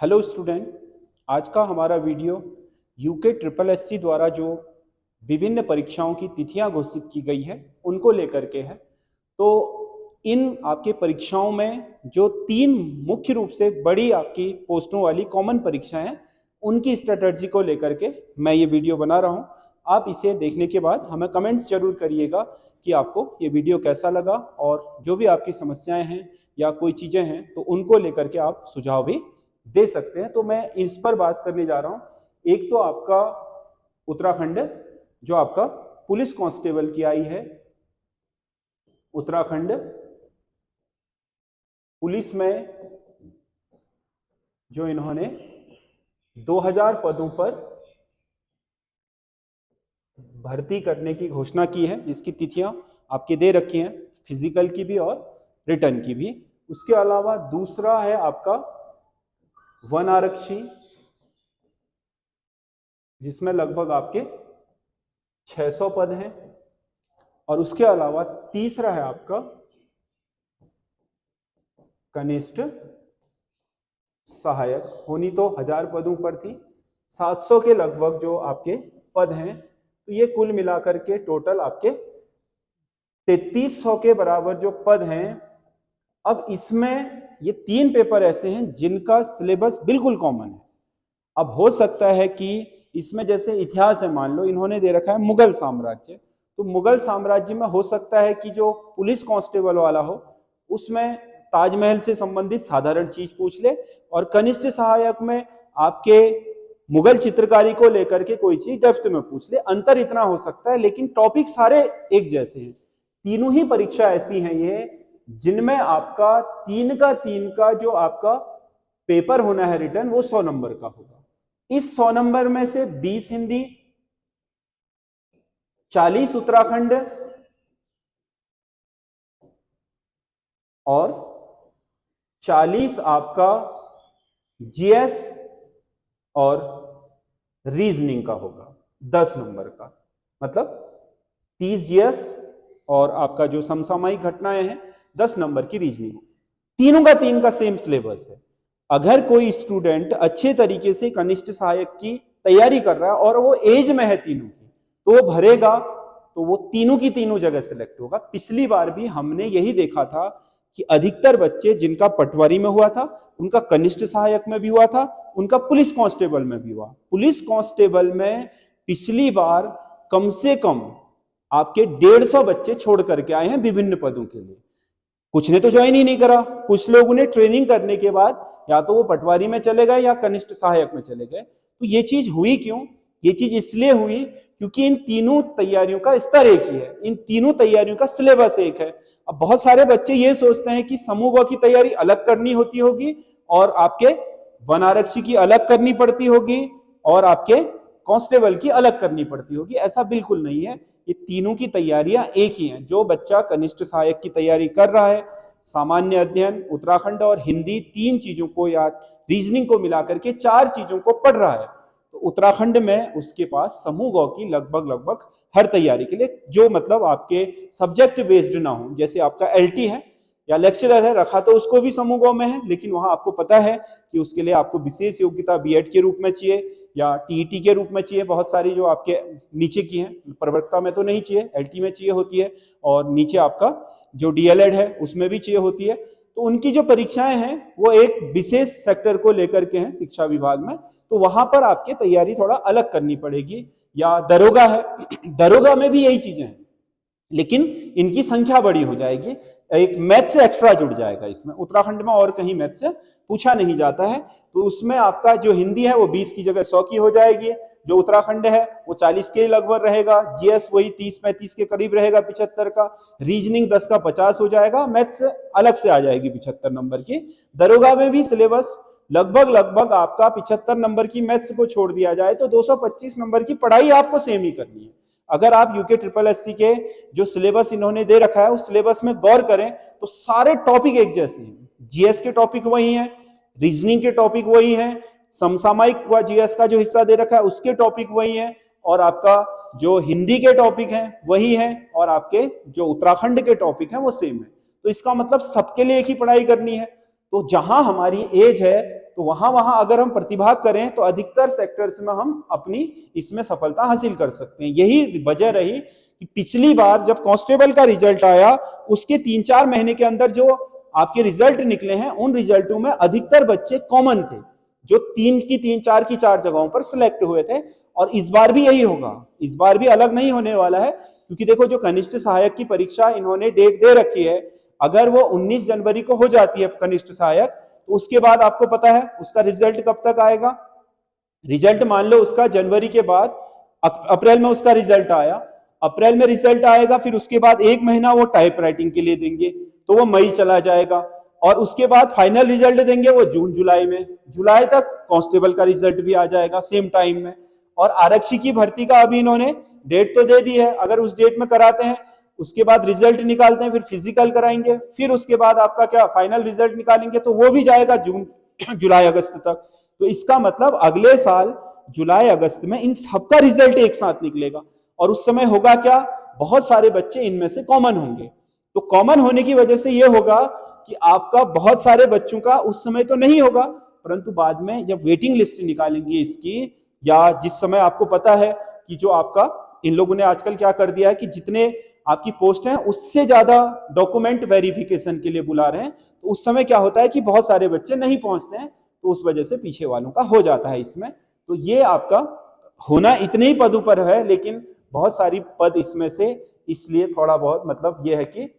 Hello student, आज का हमारा वीडियो यूके ट्रिपल एससी द्वारा जो विभिन्न परीक्षाओं की तिथियां घोषित की गई है उनको लेकर के है। तो इन आपके परीक्षाओं में जो तीन मुख्य रूप से बड़ी आपकी पोस्टों वाली कॉमन परीक्षाएं हैं उनकी स्ट्रेटजी को लेकर के मैं ये वीडियो बना रहा हूँ। आप इसे देखने के बाद हमें कमेंट्स जरूर करिएगा कि आपको ये वीडियो कैसा लगा, और जो भी आपकी समस्याएं हैं या कोई चीज़ें हैं तो उनको लेकर के आप सुझाव भी दे सकते हैं। तो मैं इस पर बात करने जा रहा हूं। एक तो आपका उत्तराखंड, जो आपका पुलिस कांस्टेबल की आई है, उत्तराखंड पुलिस में जो इन्होंने 2000 पदों पर भर्ती करने की घोषणा की है, जिसकी तिथियां आपके दे रखी हैं, फिजिकल की भी और रिटर्न की भी। उसके अलावा दूसरा है आपका वन आरक्षी, जिसमें लगभग आपके 600 पद हैं। और उसके अलावा तीसरा है आपका कनिष्ठ सहायक, होनी तो 1000 पदों पर थी, 700 के लगभग जो आपके पद हैं। तो ये कुल मिलाकर के टोटल आपके 3300 के बराबर जो पद हैं। अब इसमें ये तीन पेपर ऐसे हैं जिनका सिलेबस बिल्कुल कॉमन है। अब हो सकता है कि इसमें जैसे इतिहास है, मान लो इन्होंने दे रखा है मुगल साम्राज्य, तो मुगल साम्राज्य में हो सकता है कि जो पुलिस कांस्टेबल वाला हो उसमें ताजमहल से संबंधित साधारण चीज पूछ ले, और कनिष्ठ सहायक में आपके मुगल चित्रकारी को लेकर के कोई चीज डेप्थ में पूछ ले। अंतर इतना हो सकता है, लेकिन टॉपिक सारे एक जैसे हैं। तीनों ही परीक्षा ऐसी हैं ये जिनमें आपका तीन का जो आपका पेपर होना है रिटर्न, वो 100 नंबर का होगा। इस 100 नंबर में से 20 हिंदी, 40 उत्तराखंड और 40 आपका जीएस और रीजनिंग का होगा 10 नंबर का। मतलब 30 जीएस और आपका जो समसामयिक घटनाएं हैं 10 नंबर की रीजनिंग। तीनों का सेम सिलेबस है। अगर कोई स्टूडेंट अच्छे तरीके से कनिष्ठ सहायक की तैयारी कर रहा है और वो एज में है तीनों की, तो वो भरेगा तो वो तीनों की तीनों जगह सिलेक्ट होगा। पिछली बार भी हमने यही देखा था कि अधिकतर बच्चे जिनका पटवारी में हुआ था उनका कनिष्ठ सहायक में भी हुआ था, उनका पुलिस कांस्टेबल में भी हुआ। पुलिस कांस्टेबल में पिछली बार कम से कम आपके 150 बच्चे छोड़ करके आए हैं विभिन्न पदों के लिए। कुछ ने तो ज्वाइन ही नहीं करा, कुछ लोगों ने ट्रेनिंग करने के बाद या तो वो पटवारी में चले गए या कनिष्ठ सहायक में चले गए। तो ये चीज हुई क्यों? ये चीज इसलिए हुई क्योंकि इन तीनों तैयारियों का स्तर एक ही है, इन तीनों तैयारियों का सिलेबस एक है। अब बहुत सारे बच्चे ये सोचते हैं कि समूह की तैयारी अलग करनी होती होगी और आपके वन आरक्षी की अलग करनी पड़ती होगी और आपके कांस्टेबल की अलग करनी पड़ती होगी। ऐसा बिल्कुल नहीं है, ये तीनों की तैयारियां एक ही हैं। जो बच्चा कनिष्ठ सहायक की तैयारी कर रहा है, सामान्य अध्ययन, उत्तराखंड और हिंदी, तीन चीजों को या रीजनिंग को मिलाकर के 4 चीजों को पढ़ रहा है, तो उत्तराखंड में उसके पास समूह गौ की लगभग हर तैयारी के लिए, जो मतलब आपके सब्जेक्ट बेस्ड ना हो, जैसे आपका एलटी है या लेक्चरर है रखा तो उसको भी समूह गौ में है, लेकिन वहां आपको पता है कि उसके लिए आपको विशेष योग्यता बीएड के रूप में चाहिए या टीईटी के रूप में चाहिए। बहुत सारी जो आपके नीचे की हैं, प्रवक्ता में तो नहीं चाहिए, एलटी में चाहिए होती है, और नीचे आपका जो डीएलएड है उसमें भी चाहिए होती है। तो उनकी जो परीक्षाएं हैं वो एक विशेष सेक्टर को लेकर के हैं शिक्षा विभाग में, तो वहां पर आपकी तैयारी थोड़ा अलग करनी पड़ेगी। या दरोगा है, दरोगा में भी यही चीजें हैं, लेकिन इनकी संख्या बड़ी हो जाएगी, एक मैथ से एक्स्ट्रा जुड़ जाएगा इसमें। उत्तराखंड में और कहीं मैथ से पूछा नहीं जाता है, तो उसमें आपका जो हिंदी है वो 20 की जगह 100 की हो जाएगी, जो उत्तराखंड है वो 40 के लगभग रहेगा, जीएस वही 30-35 के करीब रहेगा, 75 का, रीजनिंग 10 का 50 हो जाएगा, मैथ से अलग से आ जाएगी 75 नंबर की। दरोगा में भी सिलेबस लगभग आपका 75 नंबर की मैथ्स को छोड़ दिया जाए तो 225 नंबर की पढ़ाई आपको सेम ही करनी है। अगर आप यूके ट्रिपल एससी के जो सिलेबस इन्होंने दे रखा है उस सिलेबस में गौर करें तो सारे टॉपिक एक जैसे हैं। जीएस के टॉपिक वही हैं, रीजनिंग के टॉपिक वही हैं, समसामयिक व जीएस का जो हिस्सा दे रखा है उसके टॉपिक वही हैं, और आपका जो हिंदी के टॉपिक हैं वही हैं, और आपके जो उत्तराखंड के टॉपिक हैं वो सेम है। तो इसका मतलब सबके लिए एक ही पढ़ाई करनी है। तो जहां हमारी एज है तो वहां वहां अगर हम प्रतिभाग करें तो अधिकतर सेक्टर्स में हम अपनी इसमें सफलता हासिल कर सकते हैं। यही वजह रही कि पिछली बार जब कांस्टेबल का रिजल्ट आया उसके 3-4 महीने के अंदर जो आपके रिजल्ट निकले हैं उन रिजल्टों में अधिकतर बच्चे कॉमन थे, जो 3 की 4 जगहों पर सिलेक्ट हुए थे। और इस बार भी यही होगा, इस बार भी अलग नहीं होने वाला है, क्योंकि देखो जो कनिष्ठ सहायक की परीक्षा इन्होंने डेट दे रखी है, अगर वो 19 जनवरी को हो जाती है कनिष्ठ सहायक, तो उसके बाद आपको पता है उसका रिजल्ट कब तक आएगा। रिजल्ट मान लो उसका जनवरी के बाद अप्रैल में उसका रिजल्ट आया, अप्रैल में रिजल्ट आएगा, फिर उसके बाद 1 महीना वो टाइप राइटिंग के लिए देंगे, तो वो मई चला जाएगा, और उसके बाद फाइनल रिजल्ट देंगे वो जून जुलाई में। जुलाई तक कांस्टेबल का रिजल्ट भी आ जाएगा सेम टाइम में। और आरक्षी की भर्ती का अभी इन्होंने डेट तो दे दी है, अगर उस डेट में कराते हैं उसके बाद रिजल्ट निकालते हैं, फिर फिजिकल कराएंगे, फिर उसके बाद आपका क्या फाइनल रिजल्ट निकालेंगे, तो वो भी जाएगा जून जुलाई अगस्त तक। तो इसका मतलब अगले साल जुलाई अगस्त में इन सबका रिजल्ट एक साथ निकलेगा, और उस समय होगा क्या, बहुत सारे बच्चे इनमें से कॉमन होंगे। तो कॉमन होने की वजह से यह होगा कि आपका बहुत सारे बच्चों का उस समय तो नहीं होगा, परंतु बाद में जब वेटिंग लिस्ट निकालेंगे इसकी, या जिस समय आपको पता है कि जो आपका इन लोगों ने आजकल क्या कर दिया है कि जितने आपकी पोस्ट हैं उससे ज्यादा डॉक्यूमेंट वेरिफिकेशन के लिए बुला रहे हैं, तो उस समय क्या होता है कि बहुत सारे बच्चे नहीं पहुंचते हैं, तो उस वजह से पीछे वालों का हो जाता है इसमें। तो ये आपका होना इतने ही पदों पर है, लेकिन बहुत सारी पद इसमें से इसलिए थोड़ा बहुत मतलब ये है कि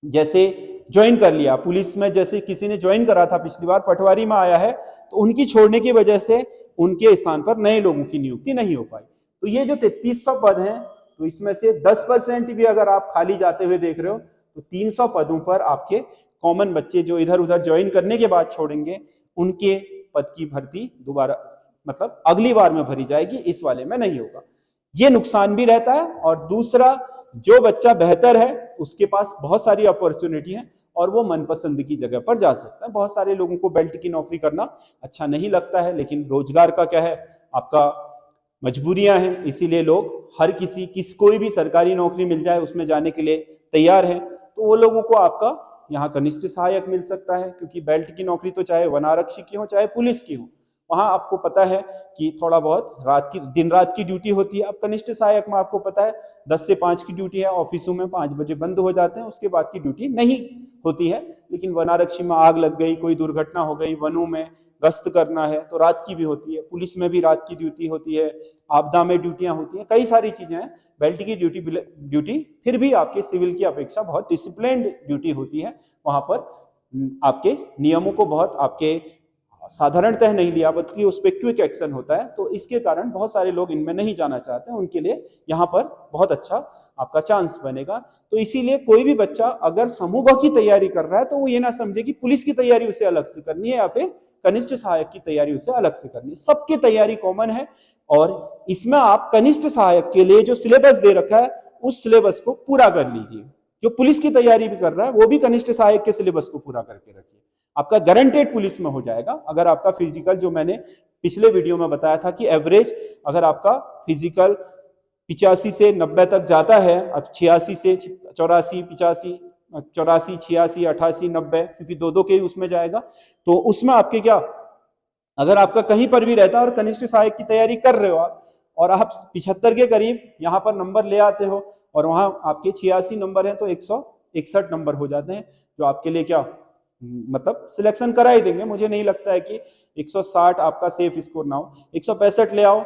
जैसे ज्वाइन कर लिया पुलिस में, जैसे किसी ने ज्वाइन करा था पिछली बार, पटवारी में आया है, तो उनकी छोड़ने की वजह से उनके स्थान पर नए लोगों की नियुक्ति नहीं हो पाई। तो ये जो 3300 पद हैं, तो इसमें से 10% भी अगर आप खाली जाते हुए देख रहे हो, तो 300 पदों पर आपके कॉमन बच्चे जो इधर उधर ज्वाइन करने के बाद छोड़ेंगे, उनके पद की भर्ती दोबारा मतलब अगली बार में भरी जाएगी, इस वाले में नहीं होगा। ये नुकसान भी रहता है। और दूसरा, जो बच्चा बेहतर है उसके पास बहुत सारी अपॉर्चुनिटी है और वो मनपसंद की जगह पर जा सकता है। बहुत सारे लोगों को बेल्ट की नौकरी करना अच्छा नहीं लगता है, लेकिन रोजगार का क्या है, आपका मजबूरियां हैं, इसीलिए लोग हर कोई भी सरकारी नौकरी मिल जाए उसमें जाने के लिए तैयार है। तो वो लोगों को आपका यहाँ कनिष्ठ सहायक मिल सकता है, क्योंकि बेल्ट की नौकरी तो चाहे वन आरक्षी की हो चाहे पुलिस की हो, वहां आपको पता है कि थोड़ा बहुत दिन रात की ड्यूटी होती है। अब कनिष्ठ सहायक में आपको पता है 10 से 5 की ड्यूटी है, ऑफिसों में 5 बजे बंद हो जाते हैं, उसके बाद की ड्यूटी नहीं होती है। लेकिन वन आरक्षी में आग लग गई, कोई दुर्घटना हो गई, वनों में गश्त करना है तो रात की भी होती है, पुलिस में भी रात की ड्यूटी होती है, आपदा में ड्यूटियां होती हैं, कई सारी चीजें हैं। बेल्ट की ड्यूटी फिर भी आपके सिविल की अपेक्षा बहुत डिसिप्लिन्ड ड्यूटी होती है। वहां पर आपके नियमों को बहुत आपके साधारणतः नहीं लिया, बल्कि उस पर क्विक एक्शन होता है। तो इसके कारण बहुत सारे लोग इनमें नहीं जाना चाहते हैं, उनके लिए यहाँ पर बहुत अच्छा आपका चांस बनेगा। तो इसीलिए कोई भी बच्चा अगर समूह की तैयारी कर रहा है तो वो ये ना समझे कि पुलिस की तैयारी उसे अलग से करनी है या फिर कनिष्ठ सहायक की तैयारी उसे अलग से करनी है। सबकी तैयारी कॉमन है, और इसमें आप कनिष्ठ सहायक के लिए जो सिलेबस दे रखा है उस सिलेबस को पूरा कर लीजिए। जो पुलिस की तैयारी भी कर रहा है वो भी कनिष्ठ सहायक के सिलेबस को पूरा करके रखिए, आपका गारंटेड पुलिस में हो जाएगा। अगर आपका फिजिकल, जो मैंने पिछले वीडियो में बताया था कि एवरेज अगर आपका फिजिकल 85 से 90 तक जाता है, अब 86 से 84, 85, 84, 86, 88, 90, क्योंकि दो के उसमें जाएगा, तो उसमें आपके क्या, अगर आपका कहीं पर भी रहता है और कनिष्ठ सहायक की तैयारी कर रहे हो आप, और आप 75 के करीब यहाँ पर नंबर ले आते हो, और वहां आपके 86 नंबर है, तो 161 नंबर हो जाते हैं, जो आपके लिए क्या मतलब सिलेक्शन करा ही देंगे। मुझे नहीं लगता है कि 160 आपका सेफ स्कोर ना हो। 165 ले आओ,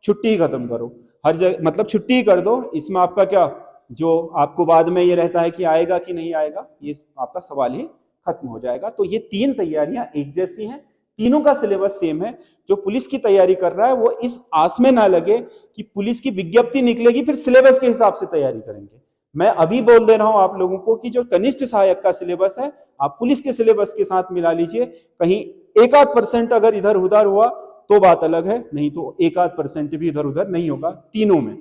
छुट्टी खत्म करो, हर जगह मतलब छुट्टी ही कर दो। इसमें आपका क्या, जो आपको बाद में ये रहता है कि आएगा कि नहीं आएगा, ये आपका सवाल ही खत्म हो जाएगा। तो ये 3 तैयारियां एक जैसी हैं, तीनों का सिलेबस सेम है। जो पुलिस की तैयारी कर रहा है वो इस आस में ना लगे कि पुलिस की विज्ञप्ति निकलेगी फिर सिलेबस के हिसाब से तैयारी करेंगे। मैं अभी बोल दे रहा हूं आप लोगों को कि जो कनिष्ठ सहायक का सिलेबस है आप पुलिस के सिलेबस के साथ मिला लीजिए। कहीं 1-8% अगर इधर उधर हुआ तो बात अलग है, नहीं तो 1-8% भी इधर उधर नहीं होगा तीनों में।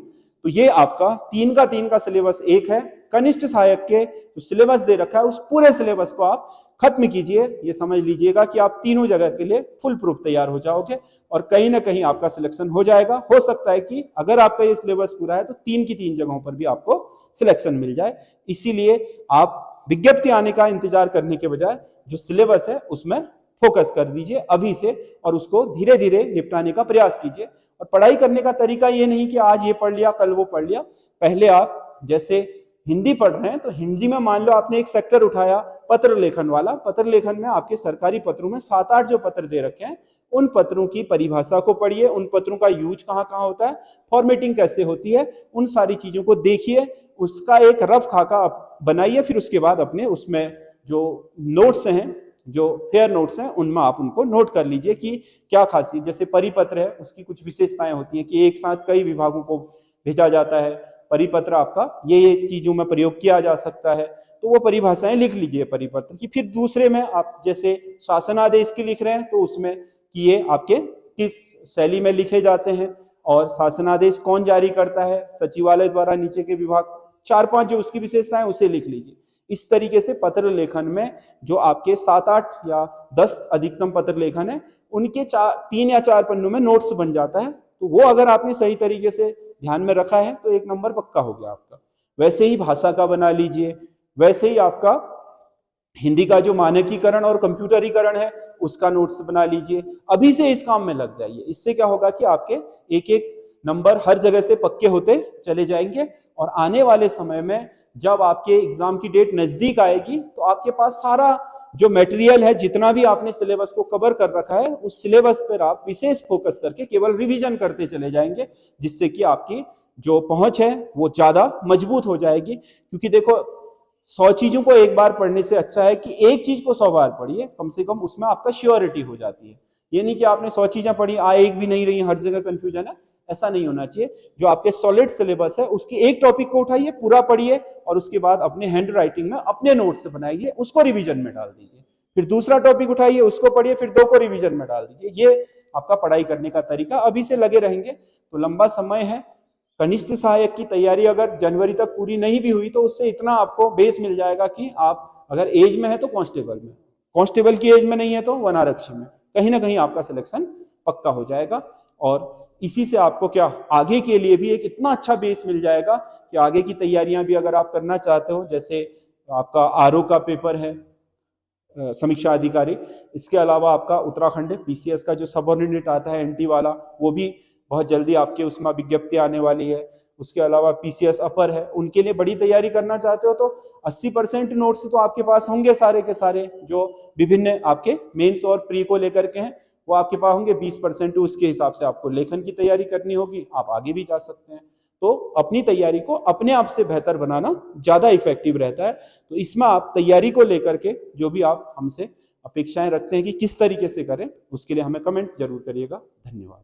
तो ये आपका 3 का सिलेबस एक है। कनिष्ठ सहायक के जो सिलेबस दे रखा है उस पूरे सिलेबस को आप खत्म कीजिए। ये समझ लीजिएगा कि आप तीनों जगह के लिए फुल प्रूफ तैयार हो जाओगे और कहीं ना कहीं आपका सिलेक्शन हो जाएगा। हो सकता है कि अगर आपका ये सिलेबस पूरा है तो 3 की 3 जगहों पर भी आपको सिलेक्शन मिल जाए। इसीलिए आप विज्ञप्ति आने का इंतजार करने के बजाय जो सिलेबस है उसमें फोकस कर दीजिए अभी से और उसको धीरे धीरे निपटाने का प्रयास कीजिए। और पढ़ाई करने का तरीका ये नहीं कि आज ये पढ़ लिया कल वो पढ़ लिया। पहले आप जैसे हिंदी पढ़ रहे हैं तो हिंदी में मान लो आपने एक सेक्टर उठाया पत्र लेखन वाला, पत्र लेखन में आपके सरकारी पत्रों में 7-8 जो पत्र दे रखे हैं उन पत्रों की परिभाषा को पढ़िए, उन पत्रों का यूज कहाँ कहाँ होता है, फॉर्मेटिंग कैसे होती है, उन सारी चीजों को देखिए, उसका एक रफ खाका आप बनाइए। फिर उसके बाद अपने उसमें जो नोट्स हैं, जो फेयर नोट्स हैं, उनमें आप उनको नोट कर लीजिए कि क्या खासियत, जैसे परिपत्र है उसकी कुछ विशेषताएं होती हैं कि एक साथ कई विभागों को भेजा जाता है, परिपत्र आपका ये चीजों में प्रयोग किया जा सकता है, तो वो परिभाषाएं लिख लीजिए परिपत्र की। फिर दूसरे में आप जैसे शासनादेश की लिख रहे हैं तो उसमें कि ये आपके किस शैली में लिखे जाते हैं और शासनादेश कौन जारी करता है, सचिवालय द्वारा, नीचे के विभाग, 4-5 जो उसकी विशेषताएं उसे लिख लीजिए। इस तरीके से पत्र लेखन में जो आपके 7-8 या 10 अधिकतम पत्र लेखन है उनके 3 या 4 पन्नों में नोट्स बन जाता है। तो वो अगर आपने सही तरीके से ध्यान में रखा है तो 1 नंबर पक्का हो गया आपका। वैसे ही भाषा का बना लीजिए, वैसे ही आपका हिंदी का जो मानकीकरण और कंप्यूटरीकरण है उसका नोट्स बना लीजिए। अभी से इस काम में लग जाइए। इससे क्या होगा कि आपके एक एक नंबर हर जगह से पक्के होते चले जाएंगे और आने वाले समय में जब आपके एग्जाम की डेट नजदीक आएगी तो आपके पास सारा जो मटेरियल है, जितना भी आपने सिलेबस को कवर कर रखा है, उस सिलेबस पर आप विशेष फोकस करके केवल रिवीजन करते चले जाएंगे, जिससे कि आपकी जो पहुंच है वो ज्यादा मजबूत हो जाएगी। क्योंकि देखो 100 चीजों को एक बार पढ़ने से अच्छा है कि एक चीज को 100 बार पढ़िए, कम से कम उसमें आपका श्योरिटी हो जाती है। ये नहीं कि आपने 100 चीजें पढ़ी, एक भी नहीं रही, हर जगह कंफ्यूजन है, ऐसा नहीं होना चाहिए। जो आपके सॉलिड सिलेबस है उसकी एक टॉपिक को उठाइए, पूरा पढ़िए और उसके बाद अपने हैंड राइटिंग में अपने नोट्स बनाइए, उसको रिवीजन में डाल दीजिए। फिर दूसरा टॉपिक उठाइए, उसको पढ़िए, फिर 2 को रिवीजन में डाल दीजिए। ये आपका पढ़ाई करने का तरीका। अभी से लगे रहेंगे तो लंबा समय है। कनिष्ठ सहायक की तैयारी अगर जनवरी तक पूरी नहीं भी हुई तो उससे इतना आपको बेस मिल जाएगा कि आप अगर एज में है तो कांस्टेबल में, कांस्टेबल की एज में नहीं है तो वन आरक्षी में, कहीं ना कहीं आपका सिलेक्शन पक्का हो जाएगा। और इसी से आपको क्या आगे के लिए भी एक इतना अच्छा बेस मिल जाएगा कि आगे की तैयारियां भी अगर आप करना चाहते हो, जैसे आपका आरओ का पेपर है, समीक्षा अधिकारी, इसके अलावा आपका उत्तराखंड पीसीएस का जो सबऑर्डिनेट आता है एनटी वाला, वो भी बहुत जल्दी आपके उसमें विज्ञप्ति आने वाली है। उसके अलावा पीसीएस अपर है, उनके लिए बड़ी तैयारी करना चाहते हो तो 80% नोट्स तो आपके पास होंगे सारे के सारे, जो विभिन्न आपके मेंस और प्री को लेकर के हैं वो आपके पास होंगे। 20% उसके हिसाब से आपको लेखन की तैयारी करनी होगी, आप आगे भी जा सकते हैं। तो अपनी तैयारी को अपने आप से बेहतर बनाना ज्यादा इफेक्टिव रहता है। तो इसमें आप तैयारी को लेकर के जो भी आप हमसे अपेक्षाएं रखते हैं कि किस तरीके से करें, उसके लिए हमें कमेंट्स जरूर करिएगा। धन्यवाद।